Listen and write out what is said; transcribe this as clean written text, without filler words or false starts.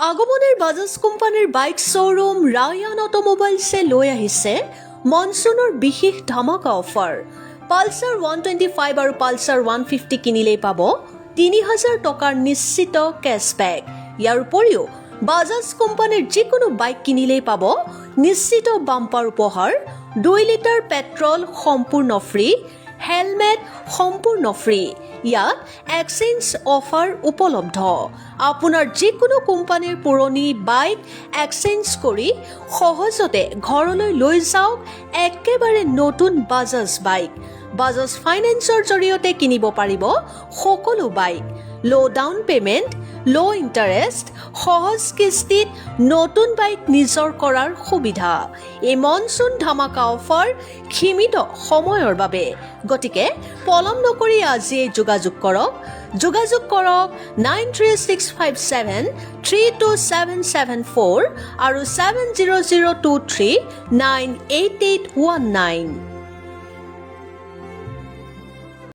আগমনেৰ বাজাজ কোম্পানিৰ bike showroom Ryan অটোমোবাইলছে লৈ আহিছে মনচুনৰ বিশেষ ধামাকা অফাৰ। পালচাৰ 125 আৰু পালচাৰ 150 কিনিলেই পাব 3000 টকাৰ নিশ্চিত কেছবেক। ইয়াৰ উপৰিও বাজাজ কোম্পানিৰ যিকোনো বাইক কিনিলেই পাব নিশ্চিত বাম্পাৰ উপহাৰ, 2 লিটাৰ পেট্ৰল সম্পূৰ্ণ ফ্ৰী, হেলমেট সম্পূৰ্ণ ফ্ৰী। ইয়াত এক্সচেঞ্জ অফাৰ উপলব্ধ। আপোনাৰ যিকোনো কোম্পানীৰ পুৰণি বাইক এক্সচেঞ্জ কৰি সহজতে ঘৰলৈ লৈ যাওক একেবাৰে নতুন বাজাজ বাইক। বাজাজ ফাইনেন্সৰ জৰিয়তে কিনিব পাৰিব সকলো বাইক। ল' ডাউন পে'মেণ্ট, ল' ইণ্টাৰেষ্ট, সহজ কিস্তিত নতুন বাইক নিজৰ কৰাৰ সুবিধা। এই মনচুন ধামাকা অফাৰ সীমিত সময়ৰ বাবে, গতিকে পলম নকৰি আজিয়েই যোগাযোগ কৰক 9365732774 আৰু 7002398819।